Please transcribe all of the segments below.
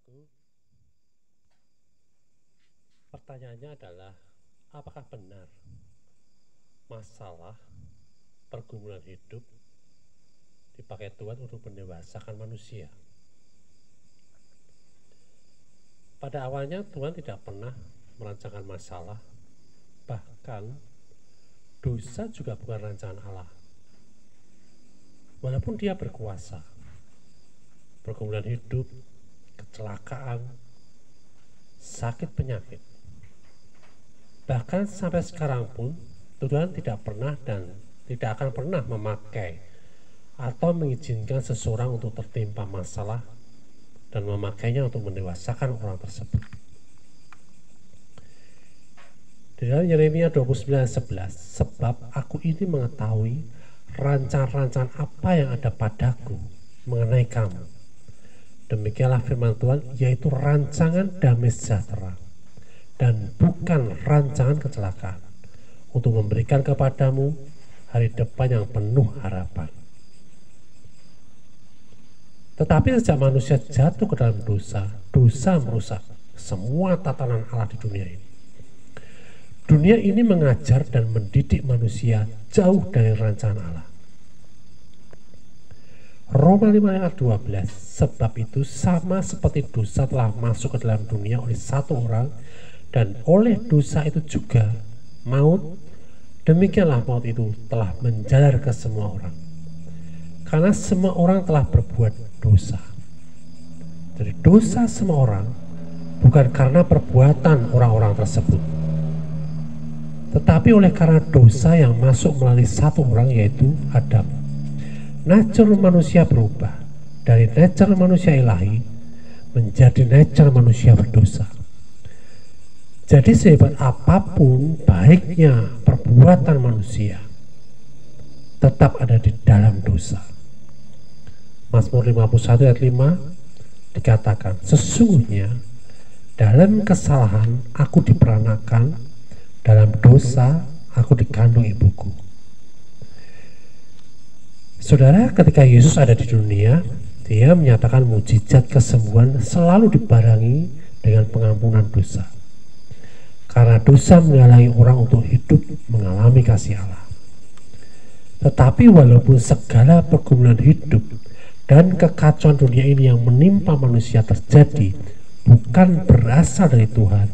Saudaraku, pertanyaannya adalah, apakah benar masalah pergumulan hidup dipakai Tuhan untuk mendewasakan manusia? Pada awalnya Tuhan tidak pernah merancangkan masalah, bahkan dosa juga bukan rancangan Allah. Walaupun Dia berkuasa, pergumulan hidup, kecelakaan, sakit penyakit, bahkan sampai sekarang pun Tuhan tidak pernah dan tidak akan pernah memakai atau mengizinkan seseorang untuk tertimpa masalah dan memakainya untuk mendewasakan orang tersebut. Di dalam Yeremia 29:11, sebab aku ini mengetahui rancangan-rancangan apa yang ada padaku mengenai kamu. Demikianlah firman Tuhan, yaitu rancangan damai sejahtera dan bukan rancangan kecelakaan, untuk memberikan kepadamu hari depan yang penuh harapan. Tetapi sejak manusia jatuh ke dalam dosa, dosa merusak semua tatanan Allah di dunia ini. Dunia ini mengajar dan mendidik manusia jauh dari rancangan Allah. Roma 5 ayat 12, sebab itu sama seperti dosa telah masuk ke dalam dunia oleh satu orang, dan oleh dosa itu juga maut, demikianlah maut itu telah menjalar ke semua orang. Karena semua orang telah berbuat dosa. Jadi dosa semua orang bukan karena perbuatan orang-orang tersebut, tetapi oleh karena dosa yang masuk melalui satu orang, yaitu Adam. Nature manusia berubah dari nature manusia ilahi menjadi nature manusia berdosa. Jadi sehebat apapun baiknya perbuatan manusia, tetap ada di dalam dosa. Mazmur 51 ayat 5 dikatakan, sesungguhnya dalam kesalahan aku diperanakan, dalam dosa aku dikandung ibuku. Saudara, ketika Yesus ada di dunia, Dia menyatakan mukjizat kesembuhan selalu dibarengi dengan pengampunan dosa. Karena dosa menghalangi orang untuk hidup mengalami kasih Allah. Tetapi walaupun segala pergumulan hidup dan kekacauan dunia ini yang menimpa manusia terjadi bukan berasal dari Tuhan,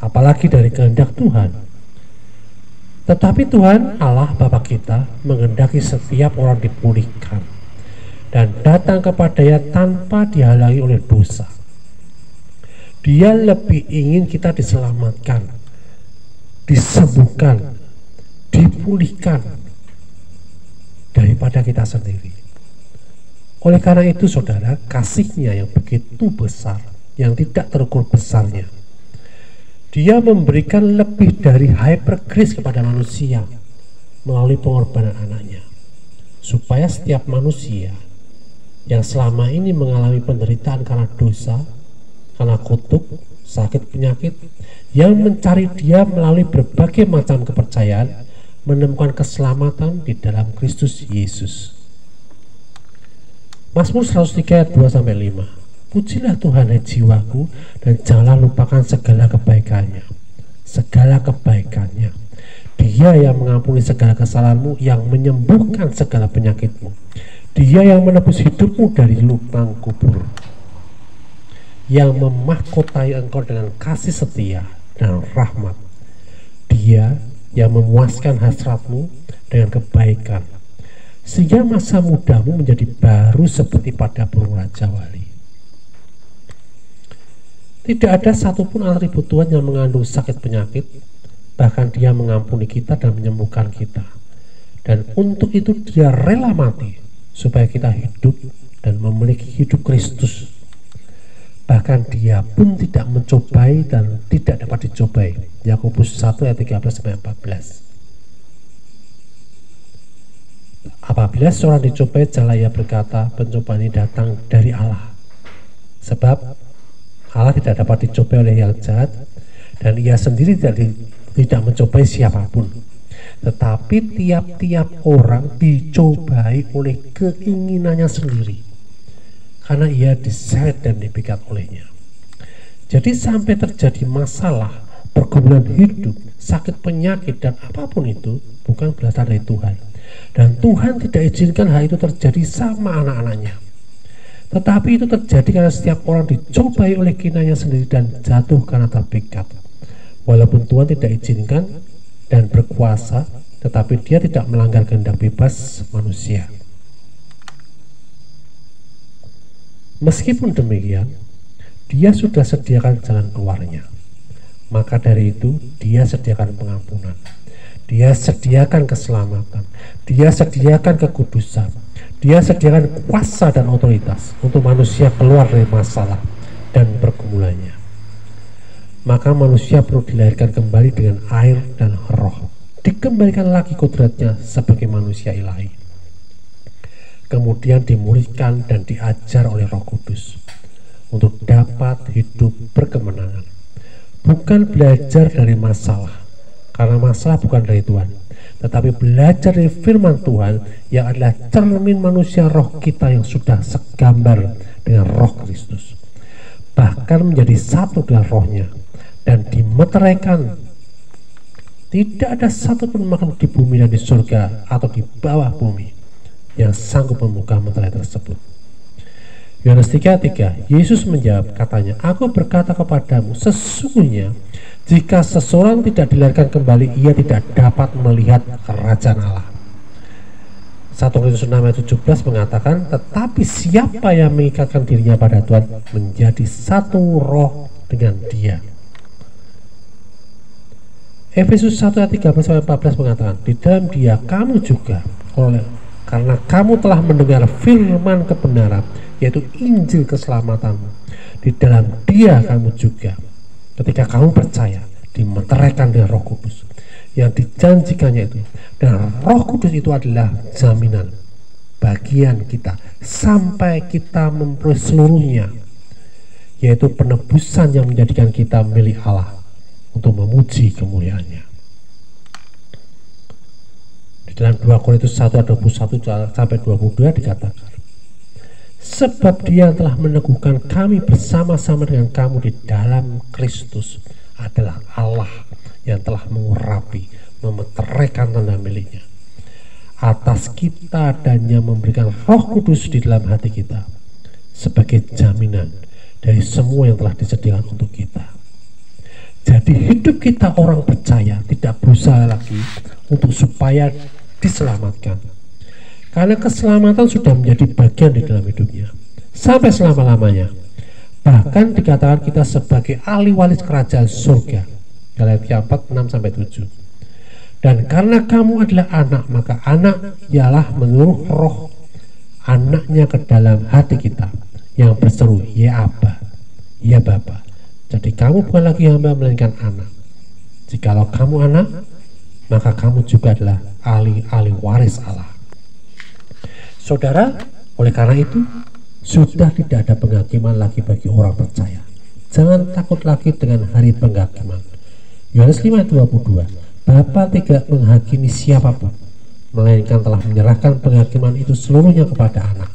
apalagi dari kehendak Tuhan, tetapi Tuhan Allah Bapa kita menghendaki setiap orang dipulihkan dan datang kepadanya tanpa dihalangi oleh dosa. Dia lebih ingin kita diselamatkan, disembuhkan, dipulihkan daripada kita sendiri. Oleh karena itu saudara, kasih-Nya yang begitu besar, yang tidak terukur besarnya, Dia memberikan lebih dari hypergrace kepada manusia melalui pengorbanan anaknya, supaya setiap manusia yang selama ini mengalami penderitaan karena dosa, karena kutuk, sakit, penyakit, yang mencari Dia melalui berbagai macam kepercayaan, menemukan keselamatan di dalam Kristus Yesus. Mazmur 103 ayat 2-5. Pujilah Tuhan hai jiwaku, dan janganlah lupakan segala kebaikannya. Segala kebaikannya. Dia yang mengampuni segala kesalahanmu, yang menyembuhkan segala penyakitmu. Dia yang menebus hidupmu dari lubang kubur, yang memahkotai engkau dengan kasih setia dan rahmat. Dia yang memuaskan hasratmu dengan kebaikan, sehingga masa mudamu menjadi baru seperti pada burung raja wali. Tidak ada satupun atribut Tuhan yang mengandung sakit penyakit, bahkan Dia mengampuni kita dan menyembuhkan kita. Dan untuk itu Dia rela mati, supaya kita hidup dan memiliki hidup Kristus. Bahkan Dia pun tidak mencobai dan tidak dapat dicobai. Yakobus 1 ayat 13-14. Apabila seorang dicobai, janganlah ia berkata, pencobaan ini datang dari Allah. Sebab Allah tidak dapat dicobai oleh yang jahat, dan Ia sendiri tidak mencobai siapapun. Tetapi tiap-tiap orang dicobai oleh keinginannya sendiri, karena ia diseret dan dipikat olehnya. Jadi sampai terjadi masalah, pergumulan hidup, sakit penyakit, dan apapun itu bukan berasal dari Tuhan. Dan Tuhan tidak izinkan hal itu terjadi sama anak-anaknya. Tetapi itu terjadi karena setiap orang dicobai oleh kinanya sendiri dan jatuh karena terpikat. Walaupun Tuhan tidak izinkan dan berkuasa, tetapi dia tidak melanggar kehendak bebas manusia. Meskipun demikian, dia sudah sediakan jalan keluarnya. Maka dari itu, dia sediakan pengampunan. Dia sediakan keselamatan. Dia sediakan kekudusan. Dia sediakan kuasa dan otoritas untuk manusia keluar dari masalah dan pergumulannya. Maka manusia perlu dilahirkan kembali dengan air dan roh. Dikembalikan lagi kodratnya sebagai manusia ilahi. Kemudian dimulihkan dan diajar oleh Roh Kudus untuk dapat hidup berkemenangan. Bukan belajar dari masalah, karena masalah bukan dari Tuhan, tetapi belajar dari firman Tuhan yang adalah cermin manusia roh kita yang sudah segambar dengan roh Kristus, bahkan menjadi satu dengan rohnya dan dimeteraikan. Tidak ada satupun makhluk di bumi dan di surga atau di bawah bumi yang sanggup membuka meterai tersebut. Yohanes 3:3, Yesus menjawab, katanya, aku berkata kepadamu, sesungguhnya jika seseorang tidak dilahirkan kembali, ia tidak dapat melihat kerajaan Allah. 1 Korintus 6:17 mengatakan, tetapi siapa yang mengikatkan dirinya pada Tuhan menjadi satu roh dengan dia. Efesus 1:13-14 mengatakan, di dalam dia kamu juga, karena kamu telah mendengar firman kebenaran, yaitu Injil keselamatanmu. Di dalam dia kamu juga, ketika kamu percaya, dimeteraikan dengan Roh Kudus yang dijanjikannya itu. Dan Roh Kudus itu adalah jaminan bagian kita sampai kita memperoleh seluruhnya, yaitu penebusan yang menjadikan kita milik Allah untuk memuji kemuliaannya. Di dalam 2 Korintus 1:21-22 dikatakan, sebab dia telah meneguhkan kami bersama-sama dengan kamu di dalam Kristus adalah Allah yang telah mengurapi, memeteraikan tanda miliknya atas kita dan yang memberikan Roh Kudus di dalam hati kita sebagai jaminan dari semua yang telah disediakan untuk kita. Jadi hidup kita orang percaya tidak berusaha lagi untuk supaya diselamatkan, karena keselamatan sudah menjadi bagian di dalam hidupnya sampai selama-lamanya. Bahkan dikatakan kita sebagai ahli waris kerajaan surga, Galatia 4:6-7. Dan karena kamu adalah anak, maka anak ialah menyuruh roh anaknya ke dalam hati kita yang berseru, ya Abba, ya Bapa. Jadi kamu bukan lagi hamba melainkan anak. Jikalau kamu anak, maka kamu juga adalah ahli waris Allah. Saudara, oleh karena itu sudah tidak ada penghakiman lagi bagi orang percaya. Jangan takut lagi dengan hari penghakiman. Yohanes 5:22, Bapa tidak menghakimi siapapun, melainkan telah menyerahkan penghakiman itu seluruhnya kepada anak.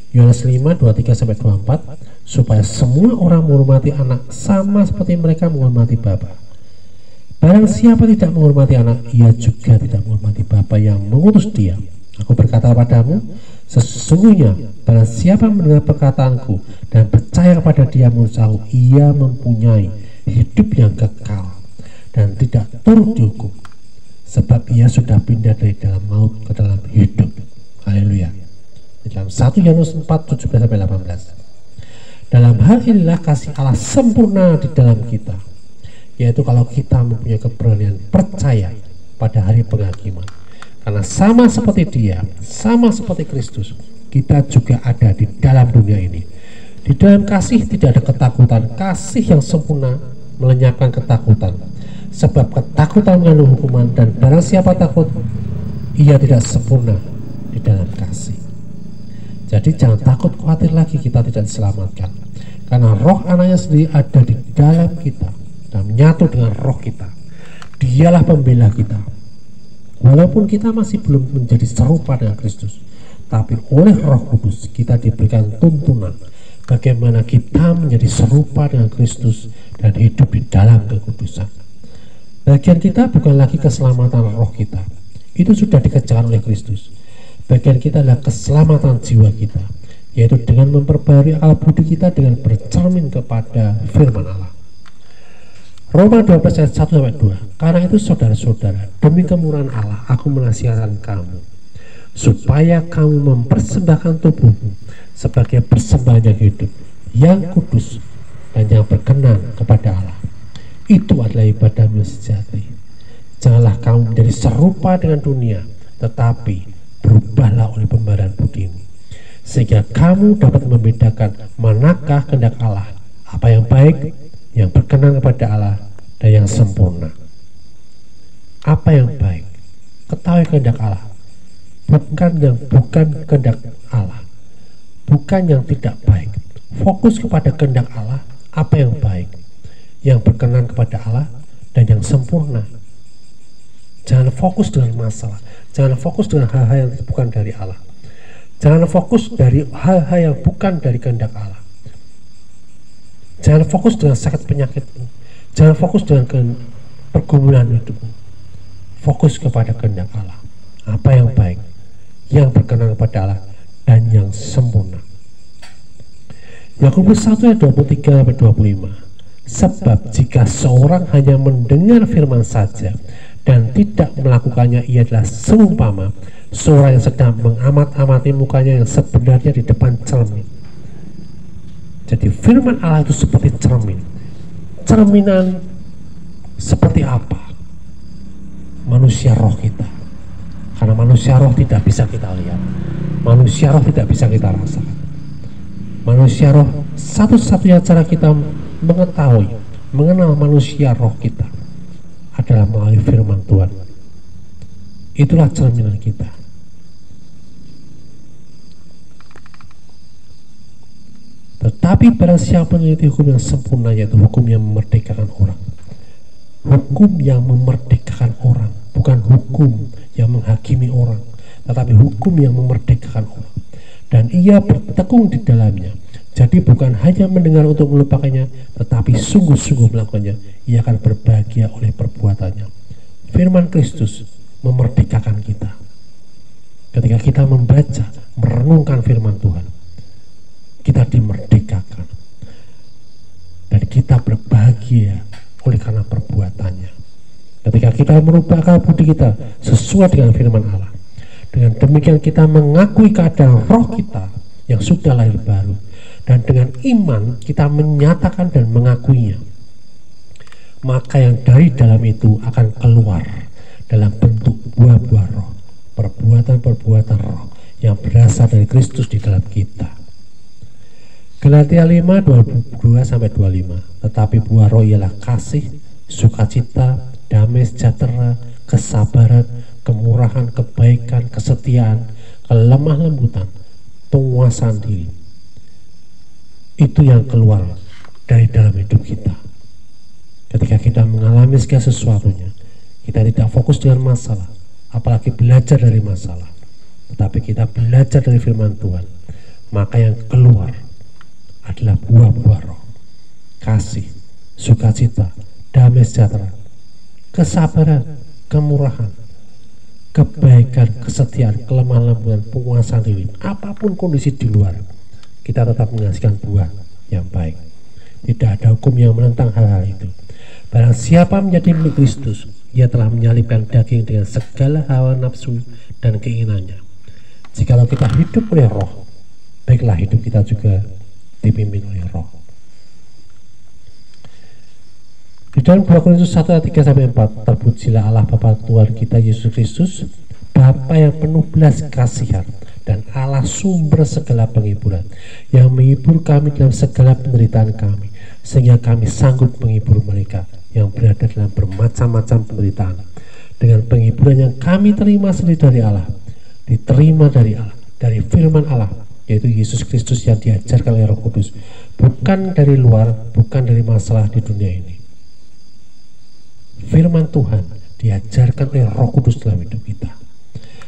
Yohanes 5:23-24, supaya semua orang menghormati anak sama seperti mereka menghormati Bapa. Barang siapa tidak menghormati anak, ia juga tidak menghormati Bapa yang mengutus dia. Aku berkata kepadamu, sesungguhnya barang siapa mendengar perkataanku dan percaya kepada dia menurut aku, ia mempunyai hidup yang kekal dan tidak turut dihukum, sebab ia sudah pindah dari dalam maut ke dalam hidup. Haleluya. Di dalam 1 Yohanes 4:17-18. Dalam hal inilah kasih Allah sempurna di dalam kita, yaitu kalau kita mempunyai keberanian percaya pada hari penghakiman. Karena sama seperti dia, sama seperti Kristus, kita juga ada di dalam dunia ini. Di dalam kasih tidak ada ketakutan. Kasih yang sempurna melenyapkan ketakutan, sebab ketakutan mengandung hukuman, dan barang siapa takut, ia tidak sempurna di dalam kasih. Jadi jangan takut, khawatir lagi kita tidak diselamatkan, karena roh anaknya sendiri ada di dalam kita dan menyatu dengan roh kita. Dialah pembela kita. Walaupun kita masih belum menjadi serupa dengan Kristus, tapi oleh Roh Kudus kita diberikan tuntunan, bagaimana kita menjadi serupa dengan Kristus dan hidup di dalam kekudusan. Bagian kita bukan lagi keselamatan roh kita, itu sudah dikerjakan oleh Kristus. Bagian kita adalah keselamatan jiwa kita, yaitu dengan memperbarui akal budi kita dengan bercermin kepada firman Allah. Roma 12 ayat 1-2. Karena itu saudara-saudara, demi kemurahan Allah aku menasihatkan kamu, supaya kamu mempersembahkan tubuhmu sebagai persembahan yang hidup, yang kudus, dan yang berkenan kepada Allah. Itu adalah ibadahmu sejati. Janganlah kamu menjadi serupa dengan dunia, tetapi berubahlah oleh pembaharuan budimu, sehingga kamu dapat membedakan manakah kehendak Allah, apa yang baik, yang berkenan kepada Allah, dan yang sempurna. Apa yang baik? Ketahui kehendak Allah, bukan kehendak Allah, bukan yang tidak baik. Fokus kepada kehendak Allah, apa yang baik, yang berkenan kepada Allah, dan yang sempurna. Jangan fokus dengan masalah, jangan fokus dengan hal-hal yang bukan dari Allah, jangan fokus dari hal-hal yang bukan dari kehendak Allah. Jangan fokus dengan sakit penyakitmu, jangan fokus dengan pergumulan hidupmu. Fokus kepada kehendak Allah, apa yang baik, yang berkenan kepada Allah, dan yang sempurna. Yakobus 1 ayat 23-25. Sebab jika seorang hanya mendengar firman saja dan tidak melakukannya, ia adalah seumpama seorang yang sedang mengamat-amati mukanya yang sebenarnya di depan cermin. Jadi firman Allah itu seperti cermin. Cerminan seperti apa? Manusia roh kita. Karena manusia roh tidak bisa kita lihat, manusia roh tidak bisa kita rasakan. Manusia roh, satu-satunya cara kita mengetahui, mengenal manusia roh kita adalah melalui firman Tuhan. Itulah cerminan kita. Tetapi barang siapa meneliti hukum yang sempurna, yaitu hukum yang memerdekakan orang. Hukum yang memerdekakan orang, bukan hukum yang menghakimi orang, tetapi hukum yang memerdekakan orang. Dan ia bertekun di dalamnya. Jadi bukan hanya mendengar untuk melupakannya, tetapi sungguh-sungguh melakukannya. Ia akan berbahagia oleh perbuatannya. Firman Kristus memerdekakan kita. Ketika kita membaca, merenungkan firman Tuhan, kita dimerdekakan. Dan kita berbahagia oleh karena perbuatannya. Ketika kita merubah akal budi kita sesuai dengan firman Allah, dengan demikian kita mengakui keadaan roh kita yang sudah lahir baru, dan dengan iman kita menyatakan dan mengakuinya. Maka yang dari dalam itu akan keluar dalam bentuk buah-buah roh, perbuatan-perbuatan roh yang berasal dari Kristus di dalam kita. Galatia 5:22-25. Tetapi buah roh ialah kasih, sukacita, damai sejahtera, kesabaran, kemurahan, kebaikan, kesetiaan, kelemah lembutan, penguasaan diri. Itu yang keluar dari dalam hidup kita. Ketika kita mengalami segala sesuatunya, kita tidak fokus dengan masalah, apalagi belajar dari masalah, tetapi kita belajar dari firman Tuhan. Maka yang keluar adalah buah-buah roh, kasih, sukacita, damai sejahtera, kesabaran, kemurahan, kebaikan, kesetiaan, kelemah lembutan, penguasaan diri. Apapun kondisi di luar, kita tetap menghasilkan buah yang baik. Tidak ada hukum yang menentang hal-hal itu. Barang siapa menjadi milik Kristus, ia telah menyalibkan daging dengan segala hawa nafsu dan keinginannya. Jikalau kita hidup oleh roh, baiklah hidup kita juga dipimpin oleh roh. Di dalam 2 Korintus 1 ayat 3-4, terpujilah Allah Bapa Tuhan kita Yesus Kristus, Bapa yang penuh belas kasihan dan Allah sumber segala penghiburan, yang menghibur kami dalam segala penderitaan kami, sehingga kami sanggup menghibur mereka yang berada dalam bermacam-macam penderitaan dengan penghiburan yang kami terima sendiri dari Allah, diterima dari Allah, dari firman Allah, yaitu Yesus Kristus yang diajarkan oleh Roh Kudus, bukan dari luar, bukan dari masalah di dunia ini. Firman Tuhan diajarkan oleh Roh Kudus dalam hidup kita,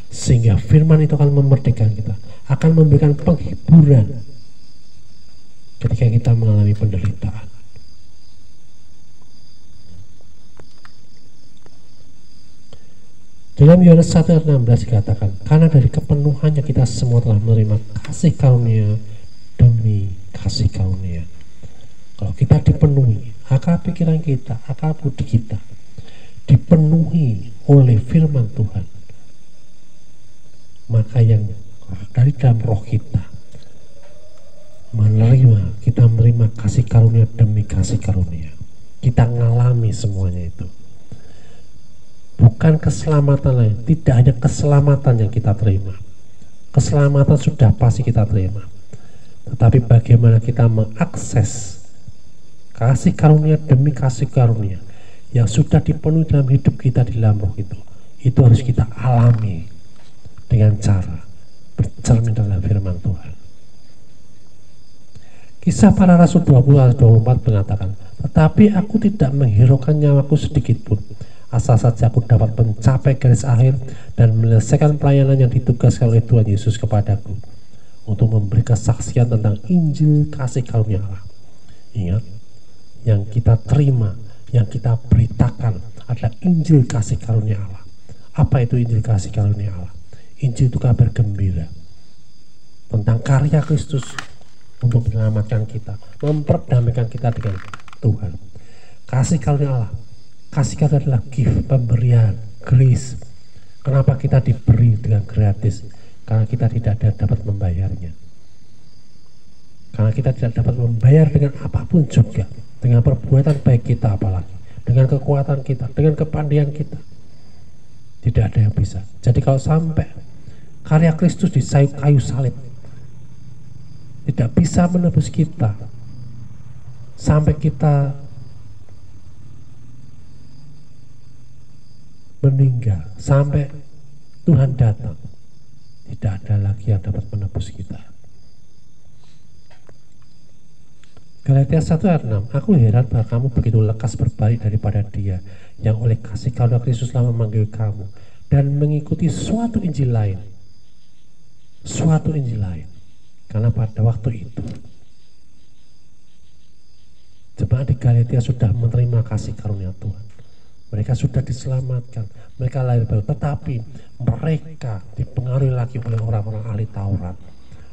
sehingga firman itu akan memerdekakan kita, akan memberikan penghiburan ketika kita mengalami penderitaan. Dalam Yohanes 1 ayat 16 dikatakan, karena dari kepenuhannya kita semua telah menerima kasih karunia demi kasih karunia. Kalau kita dipenuhi, akal pikiran kita, akal budi kita dipenuhi oleh firman Tuhan, maka yang dari dalam roh kita kita menerima kasih karunia demi kasih karunia. Kita mengalami semuanya itu. Bukan keselamatan lain, tidak hanya keselamatan yang kita terima. Keselamatan sudah pasti kita terima. Tetapi bagaimana kita mengakses kasih karunia demi kasih karunia yang sudah dipenuhi dalam hidup kita di dalam roh itu harus kita alami dengan cara bercermin dalam firman Tuhan. Kisah para Rasul 20-24 mengatakan, tetapi aku tidak menghiraukan nyawaku sedikit pun, asal saja aku dapat mencapai garis akhir dan menyelesaikan pelayanan yang ditugaskan oleh Tuhan Yesus kepadaku untuk memberi kesaksian tentang Injil kasih karunia Allah. Ingat, yang kita terima, yang kita beritakan adalah Injil kasih karunia Allah. Apa itu Injil kasih karunia Allah? Injil itu kabar gembira tentang karya Kristus untuk menyelamatkan kita, memperdamaikan kita dengan Tuhan. Kasih karunia Allah, kasih karunia adalah gift, pemberian, grace. Kenapa kita diberi dengan gratis? Karena kita tidak dapat membayarnya. Karena kita tidak dapat membayar dengan apapun juga, dengan perbuatan baik kita apalagi, dengan kekuatan kita, dengan kepandaian kita. Tidak ada yang bisa. Jadi kalau sampai karya Kristus di kayu salib tidak bisa menebus kita, sampai kita meninggal, sampai Tuhan datang, tidak ada lagi yang dapat menebus kita. Galatia 1 ayat 6, aku heran bahwa kamu begitu lekas berbalik daripada Dia yang oleh kasih karunia Kristus telah memanggil kamu dan mengikuti suatu Injil lain. Suatu Injil lain. Karena pada waktu itu jemaat di Galatia sudah menerima kasih karunia Tuhan. Mereka sudah diselamatkan, mereka lahir baru, tetapi mereka dipengaruhi lagi oleh orang-orang ahli Taurat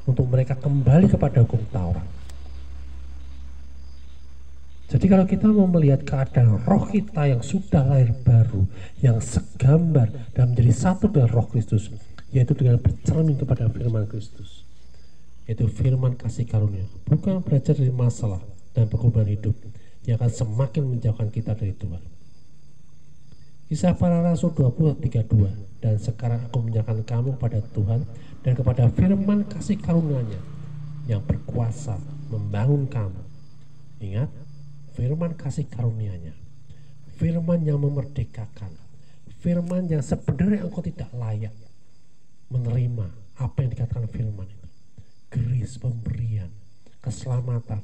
untuk mereka kembali kepada hukum Taurat. Jadi kalau kita mau melihat keadaan roh kita yang sudah lahir baru, yang segambar dan menjadi satu dengan roh Kristus, yaitu dengan bercermin kepada firman Kristus, yaitu firman kasih karunia, bukan belajar dari masalah dan pergumulan hidup yang akan semakin menjauhkan kita dari Tuhan. Kisah para Rasul 20:32, dan sekarang aku menyerahkan kamu kepada Tuhan dan kepada firman kasih karunia-Nya yang berkuasa membangun kamu. Ingat, firman kasih karunia-Nya, firman yang memerdekakan, firman yang sebenarnya engkau tidak layak menerima apa yang dikatakan firman itu. Grace, pemberian, keselamatan,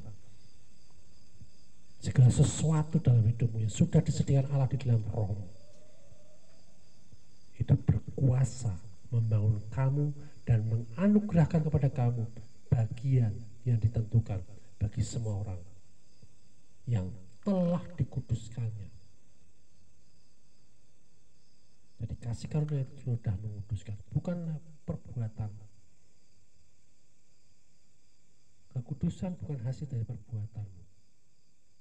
segala sesuatu dalam hidupmu yang sudah disediakan Allah di dalam rohmu, itu berkuasa membangun kamu dan menganugerahkan kepada kamu bagian yang ditentukan bagi semua orang yang telah dikuduskannya. Jadi kasih karunia itu sudah menguduskan, bukanlah perbuatan. Kekudusan bukan hasil dari perbuatanmu.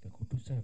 Kekudusan